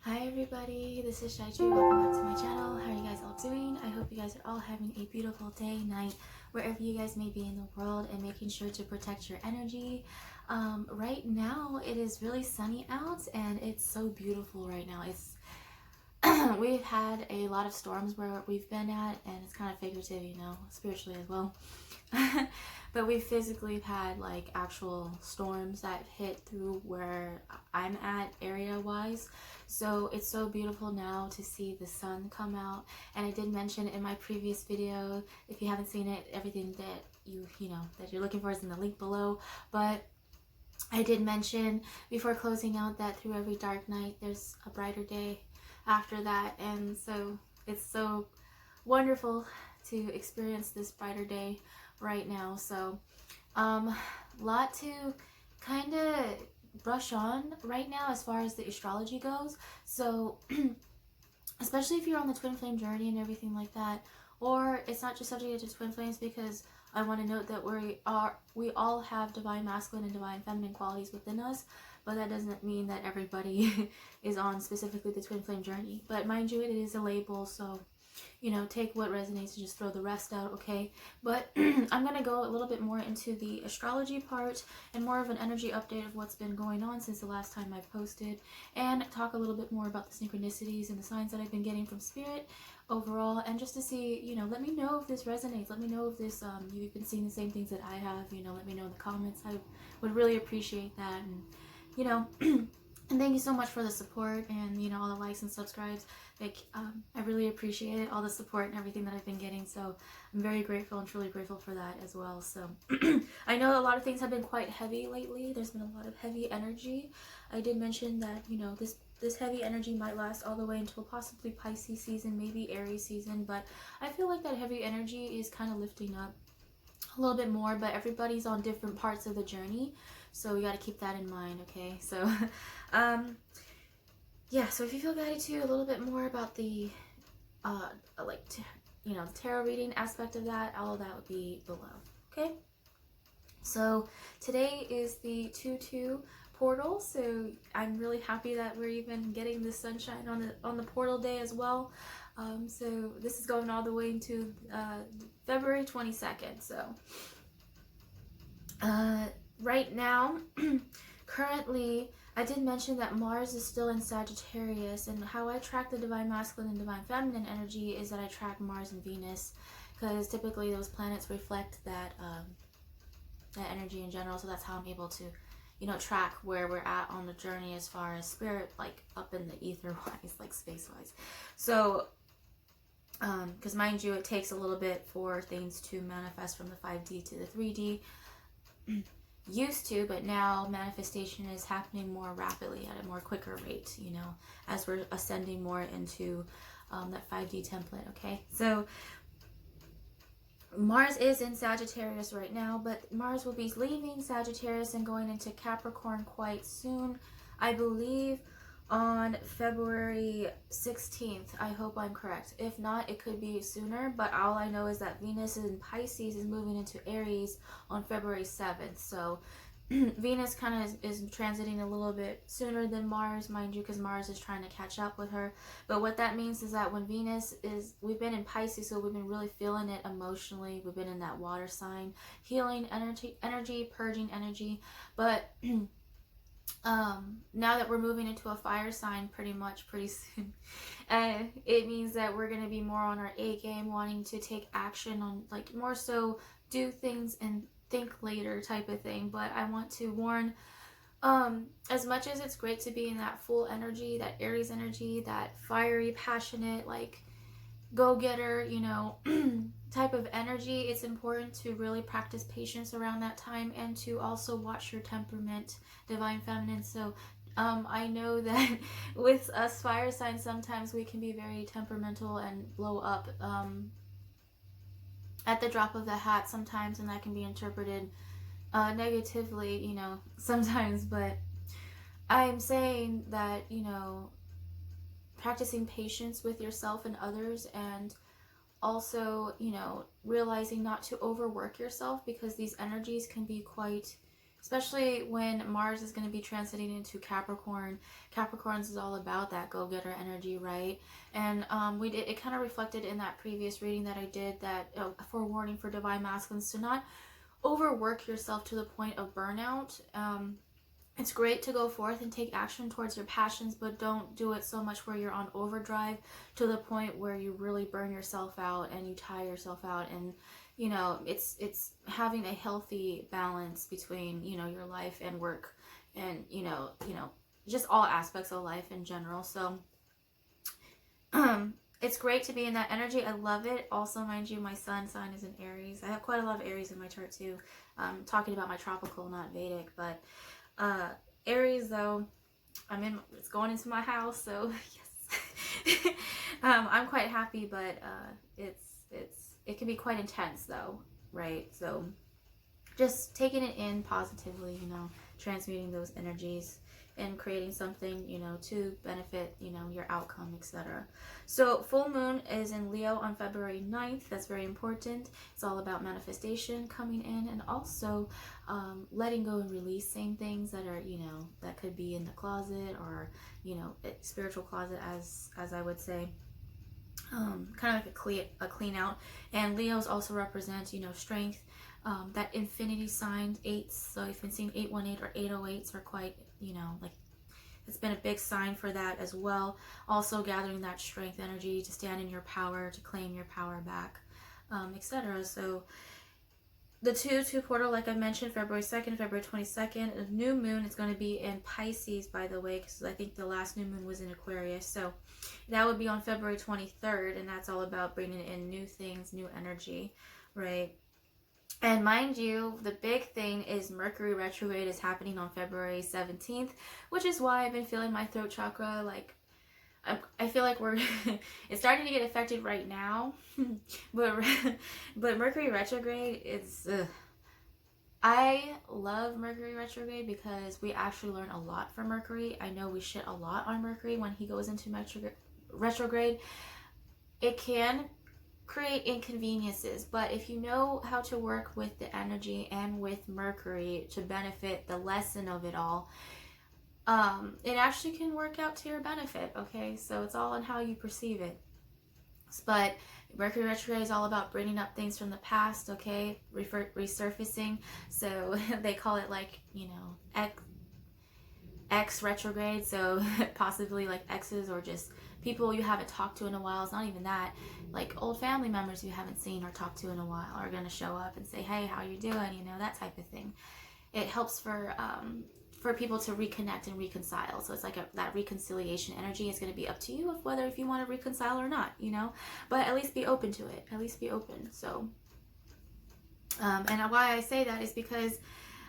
Hi everybody, this is Cheychuu. Welcome back to my channel. How are you guys all doing? I hope you guys are all having a beautiful day, night, wherever you guys may be in the world, and making sure to protect your energy. Right now, it is really sunny out, and it's so beautiful right now. It's we've had a lot of storms where we've been at, and it's kind of figurative, you know, spiritually as well. But we physically had like actual storms that hit through where I'm at area wise. So it's so beautiful now to see the sun come out. And I did mention in my previous video, if you haven't seen it, everything that you know that you're looking for is in the link below. But I did mention before closing out that through every dark night there's a brighter day after that. And so it's so wonderful to experience this brighter day right now. So lot to kind of brush on right now as far as the astrology goes. So especially if you're on the twin flame journey and everything like that, or it's not just subject to twin flames, because I want to note that we all have divine masculine and divine feminine qualities within us, but that doesn't mean that everybody is on specifically the twin flame journey. But mind you, it is a label, so you know, take what resonates and just throw the rest out, okay? But I'm going to go a little bit more into the astrology part and more of an energy update of what's been going on since the last time I've posted, and talk a little bit more about the synchronicities and the signs that I've been getting from Spirit overall, and just to see, you know, let me know if this resonates. Let me know if this, you've been seeing the same things that I have, you know, let me know in the comments. I would really appreciate that. And, you know, and thank you so much for the support and, you know, all the likes and subscribes. Like, I really appreciate it, all the support and everything that I've been getting. So I'm very grateful and truly grateful for that as well. So I know a lot of things have been quite heavy lately. There's been a lot of heavy energy. I did mention that, you know, this heavy energy might last all the way until possibly Pisces season, maybe Aries season. But I feel like that heavy energy is kind of lifting up a little bit more, but everybody's on different parts of the journey. So we got to keep that in mind, okay? So, yeah, so if you feel guided to a little bit more about the, you know, the tarot reading aspect of that, all of that would be below, okay? So today is the 2-2 portal, so I'm really happy that we're even getting the sunshine on the portal day as well. So this is going all the way into February 22nd. So right now, currently, I did mention that Mars is still in Sagittarius, and how I track the divine masculine and divine feminine energy is that I track Mars and Venus, because typically those planets reflect that that energy in general. So that's how I'm able to, you know, track where we're at on the journey as far as spirit, like up in the ether wise, like space wise. So because mind you, it takes a little bit for things to manifest from the 5D to the 3D. Used to, but now manifestation is happening more rapidly at a more quicker rate, you know, as we're ascending more into that 5D template, okay? So Mars is in Sagittarius right now, but Mars will be leaving Sagittarius and going into Capricorn quite soon. I believe on February 16th. I hope I'm correct. If not, it could be sooner, but all I know is that Venus in Pisces is moving into Aries on February 7th. So Venus kind of is transiting a little bit sooner than Mars, mind you, because Mars is trying to catch up with her. But what that means is that when Venus is, we've been in Pisces, so we've been really feeling it emotionally. We've been in that water sign, healing energy, purging energy. But now that we're moving into a fire sign pretty soon, it means that we're going to be more on our A game, wanting to take action on, like, more so do things and think later type of thing. But I want to warn, as much as it's great to be in that full energy, that Aries energy, that fiery, passionate, like go-getter, you know, type of energy, it's important to really practice patience around that time, and to also watch your temperament, divine feminine. So I know that with us fire signs, sometimes we can be very temperamental and blow up at the drop of the hat sometimes, and that can be interpreted negatively, you know, sometimes. But I'm saying that, you know, practicing patience with yourself and others, and also, you know, realizing not to overwork yourself, because these energies can be quite especially when Mars is going to be transiting into Capricorn. Capricorns is all about that go-getter energy, right? And it kind of reflected in that previous reading that I did, that forewarning for divine masculines to not overwork yourself to the point of burnout. It's great to go forth and take action towards your passions, but don't do it so much where you're on overdrive to the point where you really burn yourself out and you tire yourself out. And you know, it's having a healthy balance between, you know, your life and work, and you know, just all aspects of life in general. So it's great to be in that energy. I love it. Also, mind you, my sun sign is in Aries. I have quite a lot of Aries in my chart too. Talking about my tropical, not Vedic, but Aries though, it's going into my house, so yes. I'm quite happy, but it can be quite intense though, right? So just taking it in positively, you know, transmuting those energies and creating something, you know, to benefit, you know, your outcome, etc. So full moon is in Leo on February 9th. That's very important. It's all about manifestation coming in, and also letting go and releasing things that are, you know, that could be in the closet, or, you know, spiritual closet, as I would say. Kind of like a clean out. And Leos also represent, you know, strength. That infinity sign, 8s. So if you've been seeing 818 or 808s are quite, you know, like, it's been a big sign for that as well. Also gathering that strength energy to stand in your power, to claim your power back, etc. So the 2-2 portal, like I mentioned, February 2nd, February 22nd. A new moon is going to be in Pisces, by the way, because I think the last new moon was in Aquarius. So that would be on February 23rd, and that's all about bringing in new things, new energy, right? And mind you, the big thing is Mercury retrograde is happening on February 17th, which is why I've been feeling my throat chakra, like, I feel like it's starting to get affected right now. but Mercury retrograde is, I love Mercury retrograde because we actually learn a lot from Mercury. I know we shit a lot on Mercury when he goes into retrograde. It can create inconveniences, but if you know how to work with the energy and with Mercury to benefit the lesson of it all, it actually can work out to your benefit. Okay, so it's all on how you perceive it. But Mercury retrograde is all about bringing up things from the past, okay, resurfacing. So they call it, like, you know, X retrograde, so possibly like exes, or just people you haven't talked to in a while. It's not even that, like old family members you haven't seen or talked to in a while are going to show up and say, hey, how you doing, you know, that type of thing. It helps for people to reconnect and reconcile. So it's like that reconciliation energy is going to be up to you of whether if you want to reconcile or not, you know, but at least be open to it, at least be open. So and why I say that is because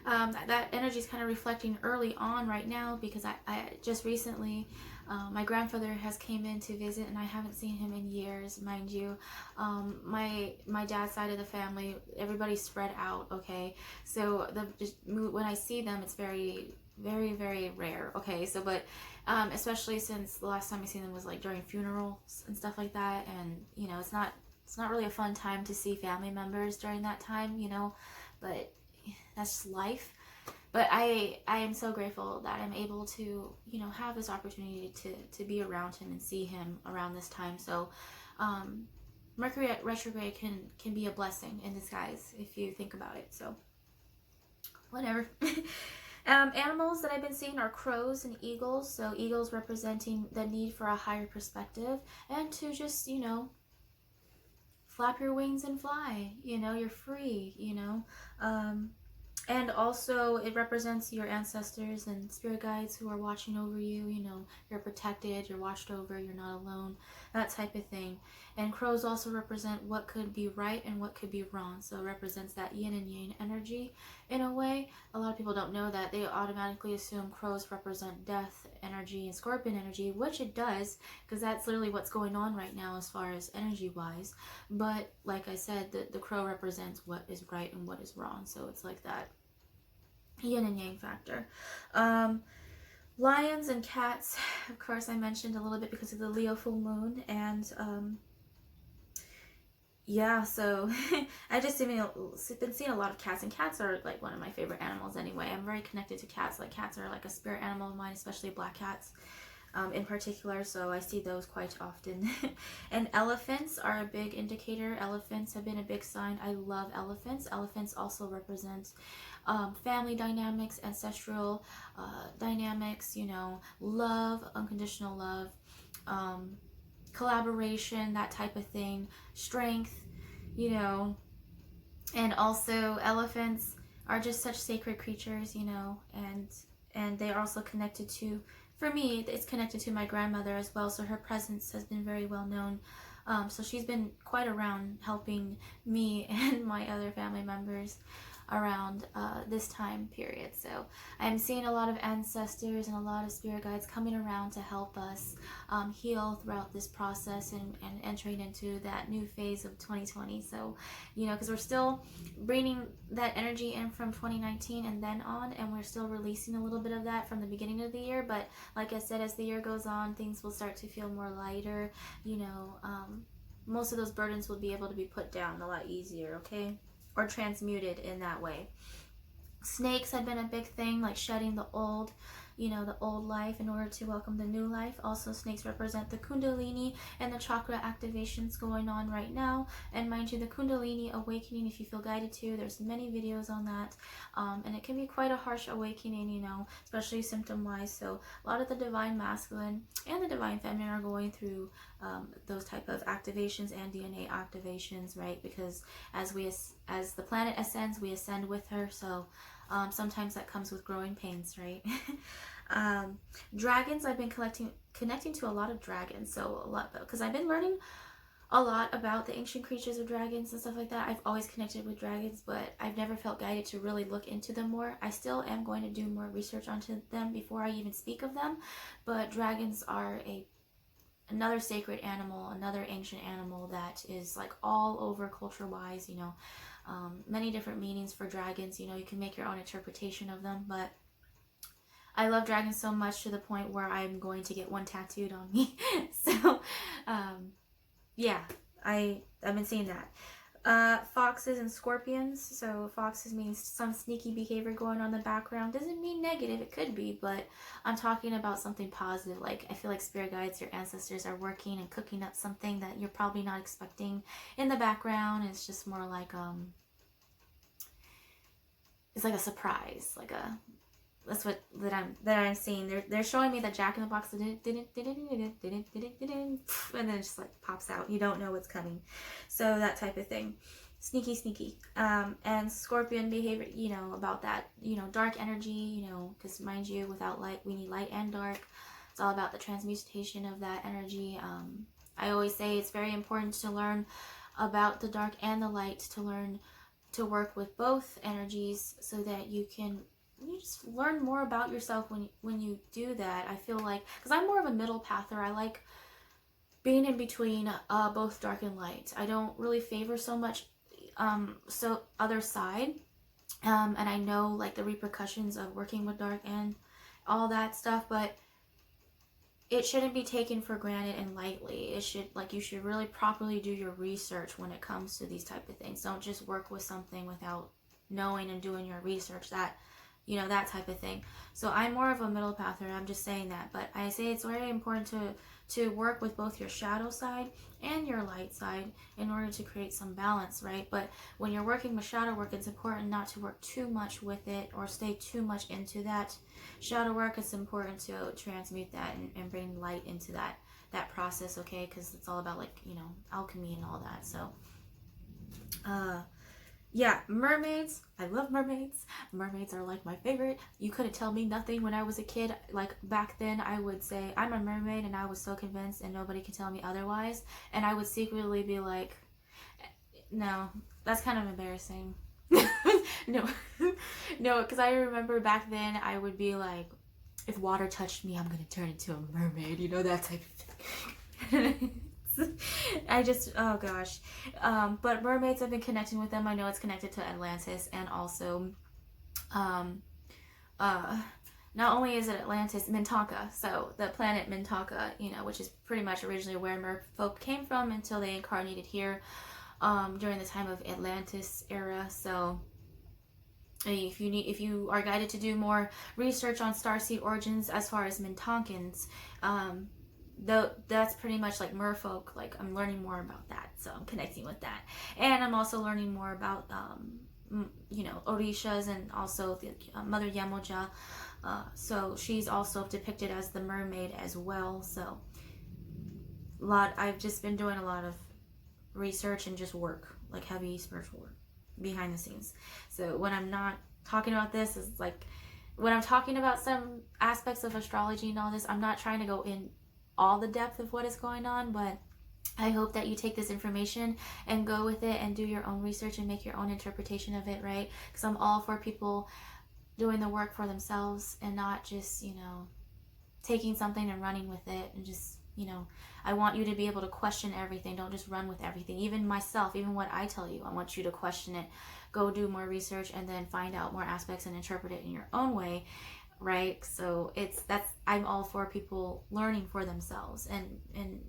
that energy is kind of reflecting early on right now, because I just recently, my grandfather has came in to visit, and I haven't seen him in years, mind you. My dad's side of the family, everybody's spread out, okay? So when I see them, it's very, very, very rare, okay? So, but especially since the last time I seen them was like during funerals and stuff like that, and you know, it's not really a fun time to see family members during that time, you know, but that's just life. But I am so grateful that I'm able to, you know, have this opportunity to be around him and see him around this time. So Mercury retrograde can be a blessing in disguise if you think about it. So whatever. Animals that I've been seeing are crows and eagles. So eagles representing the need for a higher perspective and to just, you know, flap your wings and fly, you know, you're free, you know. And also it represents your ancestors and spirit guides who are watching over you, you know, you're protected, you're watched over, you're not alone, that type of thing. And crows also represent what could be right and what could be wrong. So it represents that yin and yang energy in a way. A lot of people don't know that. They automatically assume crows represent death energy and scorpion energy, which it does, because that's literally what's going on right now as far as energy wise. But like I said, the crow represents what is right and what is wrong. So it's like that yin and yang factor. Lions and cats, of course, I mentioned a little bit because of the Leo full moon, and yeah, so I just been seeing a lot of cats, and cats are like one of my favorite animals anyway. I'm very connected to cats. Like cats are like a spirit animal of mine, especially black cats in particular. So I see those quite often. And elephants are a big indicator. Elephants have been a big sign. I love elephants. Elephants also represent family dynamics, ancestral dynamics, you know, love, unconditional love. Collaboration, that type of thing, strength, you know, and also elephants are just such sacred creatures, you know, and they are also connected to, for me, it's connected to my grandmother as well, so her presence has been very well known. So she's been quite around helping me and my other family members around this time period. So I'm seeing a lot of ancestors and a lot of spirit guides coming around to help us heal throughout this process and entering into that new phase of 2020. So, you know, because we're still bringing that energy in from 2019 and then on, and we're still releasing a little bit of that from the beginning of the year. But like I said, as the year goes on, things will start to feel more lighter, you know. Most of those burdens will be able to be put down a lot easier, okay? Or transmuted in that way. Snakes have been a big thing, like shedding the old, you know, the old life in order to welcome the new life. Also, snakes represent the kundalini and the chakra activations going on right now. And mind you, the kundalini awakening, if you feel guided to, there's many videos on that. And it can be quite a harsh awakening, you know, especially symptom-wise. So a lot of the divine masculine and the divine feminine are going through those type of activations and DNA activations, right? Because as the planet ascends, we ascend with her. So sometimes that comes with growing pains, right? Dragons, I've been connecting to a lot of dragons. So a lot, because I've been learning a lot about the ancient creatures of dragons and stuff like that. I've always connected with dragons, but I've never felt guided to really look into them more. I still am going to do more research onto them before I even speak of them. But dragons are another sacred animal, another ancient animal that is like all over culture wise, you know. Many different meanings for dragons, you know, you can make your own interpretation of them, but I love dragons so much to the point where I'm going to get one tattooed on me. So yeah, I've been seeing that. Foxes and scorpions. So foxes means some sneaky behavior going on in the background. Doesn't mean negative, it could be, but I'm talking about something positive. Like, I feel like spirit guides, your ancestors are working and cooking up something that you're probably not expecting in the background. It's just more like it's like a surprise, like a, that's what I'm seeing. They're showing me that Jack in the Box, and then it just like pops out. You don't know what's coming. So that type of thing. Sneaky. And scorpion behavior, you know, about that, you know, dark energy, you know, because mind you, without light, we need light and dark. It's all about the transmutation of that energy. I always say it's very important to learn about the dark and the light, to learn to work with both energies so that you just learn more about yourself when you do that. I feel like, because I'm more of a middle pather, I like being in between both dark and light. I don't really favor so much so other side, and I know like the repercussions of working with dark and all that stuff, but it shouldn't be taken for granted and lightly. It should, like, you should really properly do your research when it comes to these type of things. Don't just work with something without knowing and doing your research, that, you know, that type of thing. So I'm more of a middle pather, I'm just saying that. But I say it's very important to work with both your shadow side and your light side in order to create some balance, right? But when you're working with shadow work, it's important not to work too much with it or stay too much into that shadow work. It's important to transmute that and bring light into that process, okay? Because it's all about, like, you know, alchemy and all that. So yeah, mermaids. I love mermaids. Mermaids are like my favorite. You couldn't tell me nothing when I was a kid. Like, back then I would say I'm a mermaid, and I was so convinced, and nobody could tell me otherwise. And I would secretly be like, no, that's kind of embarrassing. No, no, because I remember back then I would be like, if water touched me, I'm gonna turn into a mermaid, you know, that type of thing. I just, oh gosh. But mermaids, I've been connecting with them. I know it's connected to Atlantis, and also not only is it Atlantis, Mintaka, so the planet Mintaka, you know, which is pretty much originally where merfolk came from until they incarnated here during the time of Atlantis era. So if you are guided to do more research on starseed origins as far as Mintonkins, that's pretty much like merfolk. Like, I'm learning more about that, so I'm connecting with that, and I'm also learning more about Orishas, and also the Mother Yemoja. So she's also depicted as the mermaid as well. So I've just been doing a lot of research and just work, like heavy spiritual work behind the scenes. So when I'm not talking about this, is like when I'm talking about some aspects of astrology and all this, I'm not trying to go in all the depth of what is going on, but I hope that you take this information and go with it and do your own research and make your own interpretation of it, right? Because I'm all for people doing the work for themselves and not just, taking something and running with it and just, I want you to be able to question everything. Don't just run with everything. Even myself, even what I tell you, I want you to question it. Go do more research and then find out more aspects and interpret it in your own way, right? So I'm all for people learning for themselves and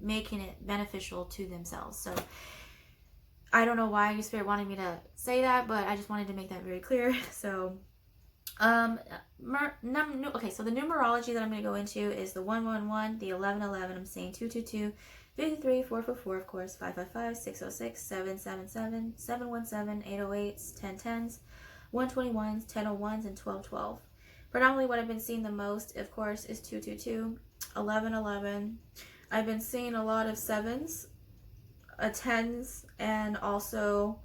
making it beneficial to themselves. So I don't know why your spirit wanted me to say that, but I just wanted to make that very clear. So okay, so the numerology that I'm going to go into is the 111, the 1111. I'm saying 222, 333, 444, of course, 555, 606, 777, 717, 808s, 1010s, 121s, 1001s, and 1212. Predominantly what I've been seeing the most, of course, is 222, 1111. I've been seeing a lot of 7s, 10s, and also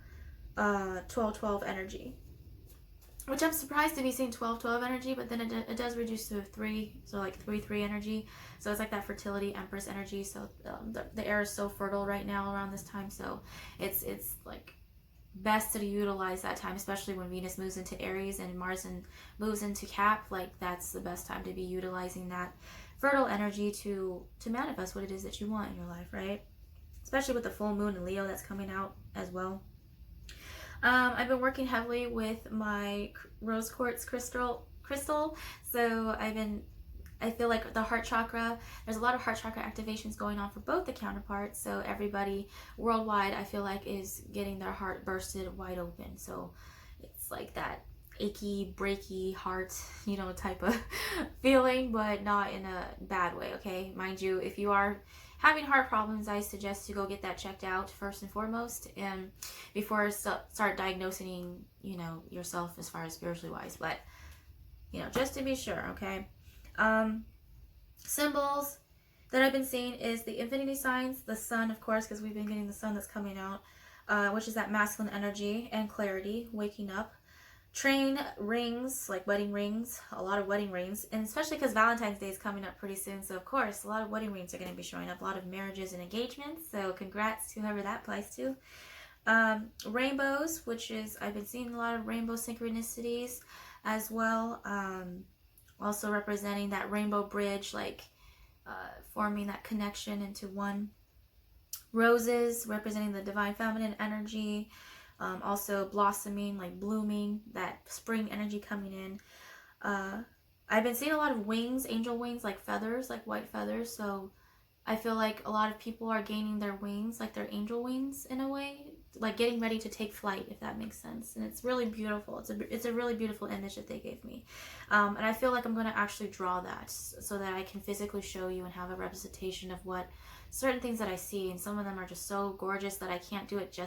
1212 energy. Which I'm surprised to be seeing 12-12 energy, but then it does reduce to 3, so like 3-3 energy. So it's like that fertility Empress energy. So the air is so fertile right now around this time. So it's like best to utilize that time, especially when Venus moves into Aries and Mars moves into Cap. Like, that's the best time to be utilizing that fertile energy to manifest what it is that you want in your life, right? Especially with the full moon in Leo that's coming out as well. I've been working heavily with my rose quartz crystal. So I feel like the heart chakra, there's a lot of heart chakra activations going on for both the counterparts. So everybody worldwide, I feel like, is getting their heart bursted wide open. So it's like that achy, breaky heart, type of feeling, but not in a bad way, okay? Mind you, if you are having heart problems, I suggest to go get that checked out first and foremost, and before start diagnosing, yourself as far as spiritually wise. But, just to be sure, okay? Symbols that I've been seeing is the infinity signs, the sun, of course, because we've been getting the sun that's coming out, which is that masculine energy and clarity, waking up. Train rings, like wedding rings, a lot of wedding rings, and especially because Valentine's Day is coming up pretty soon, so of course a lot of wedding rings are going to be showing up, a lot of marriages and engagements, so congrats to whoever that applies to. Rainbows, which is, I've been seeing a lot of rainbow synchronicities as well, also representing that rainbow bridge, like forming that connection into one. Roses, representing the divine feminine energy, also blossoming, like blooming, that spring energy coming in. I've been seeing a lot of wings, angel wings, like feathers, like white feathers. So I feel like a lot of people are gaining their wings, like their angel wings in a way, like getting ready to take flight, if that makes sense. And it's really beautiful. It's a really beautiful image that they gave me. And I feel like I'm going to actually draw that so that I can physically show you and have a representation of what certain things that I see. And some of them are just so gorgeous that I can't do it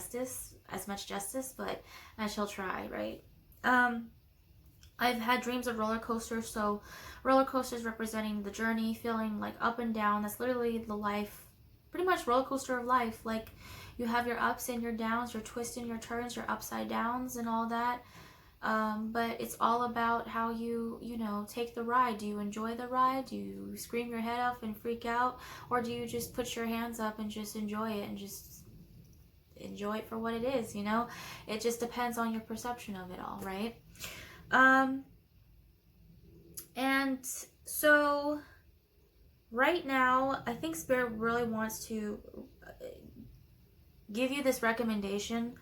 as much justice, but I shall try, right? I've had dreams of roller coasters. So roller coasters representing the journey, feeling like up and down. That's literally the life, pretty much roller coaster of life. Like, you have your ups and your downs, your twists and your turns, your upside downs and all that. But it's all about how you take the ride. Do you enjoy the ride? Do you scream your head off and freak out? Or do you just put your hands up and just enjoy it and just enjoy it for what it is, It just depends on your perception of it all, right? And so right now, I think Spirit really wants to give you this recommendation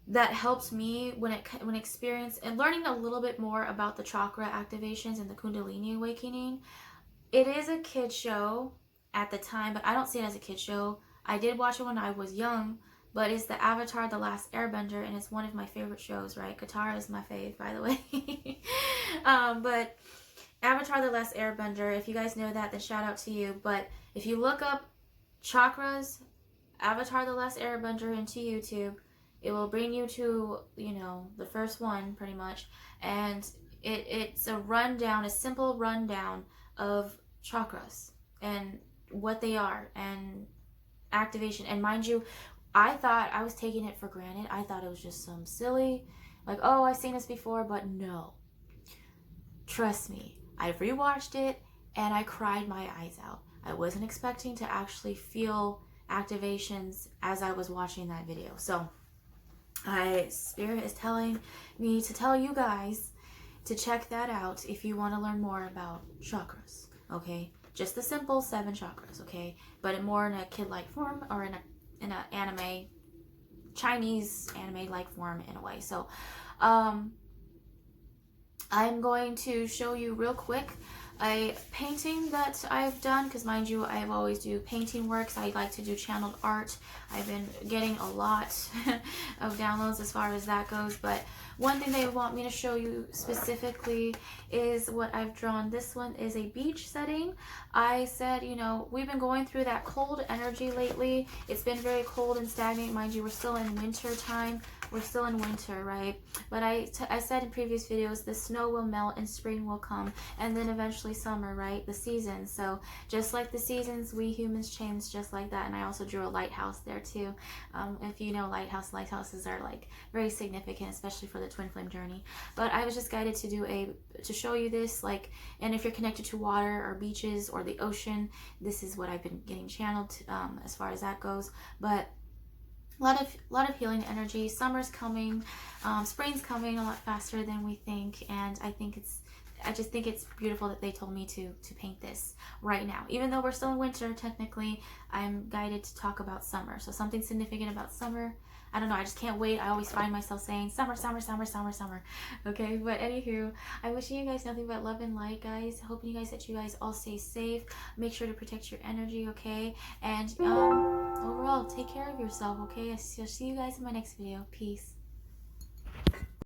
that helps me when experience and learning a little bit more about the chakra activations and the Kundalini awakening. It is a kid show at the time, but I don't see it as a kid show. I did watch it when I was young, but it's the Avatar The Last Airbender, and it's one of my favorite shows, right? Katara is my fave, by the way. But Avatar The Last Airbender, if you guys know that, then shout out to you. But if you look up chakras, Avatar The Last Airbender into YouTube, it will bring you to, you know, the first one, pretty much. And it's a rundown, a simple rundown of chakras and what they are and activation. And mind you, I thought I was taking it for granted. I thought it was just some silly, like, oh, I've seen this before, but no. Trust me, I rewatched it and I cried my eyes out. I wasn't expecting to actually feel activations as I was watching that video. So, Spirit is telling me to tell you guys to check that out if you want to learn more about chakras, okay? Just the simple 7 chakras, okay? But more in a kid-like form, or in a anime, Chinese anime-like form in a way. So, I'm going to show you real quick a painting that I've done, because mind you, I always do painting works. I like to do channeled art. I've been getting a lot of downloads as far as that goes, but one thing they want me to show you specifically is what I've drawn. This one is a beach setting. I said, you know, we've been going through that cold energy lately. It's been very cold and stagnant. Mind you, we're still in winter time. We're still in winter, right? But I said in previous videos, the snow will melt and spring will come, and then eventually summer, right? The seasons. So just like the seasons, we humans change just like that. And I also drew a lighthouse there too. If you know lighthouses are like very significant, especially for the twin flame journey. But I was just guided to show you this, like, and if you're connected to water or beaches or the ocean, this is what I've been getting channeled as far as that goes. But a lot of healing energy. Summer's coming, spring's coming a lot faster than we think, and I just think it's beautiful that they told me to paint this right now. Even though we're still in winter, technically, I'm guided to talk about summer. So something significant about summer. I don't know, I just can't wait. I always find myself saying summer, summer, summer, summer, summer. Okay, but anywho, I'm wishing you guys nothing but love and light, guys. Hoping you guys all stay safe. Make sure to protect your energy, okay? And overall, take care of yourself, okay? I'll see you guys in my next video. Peace.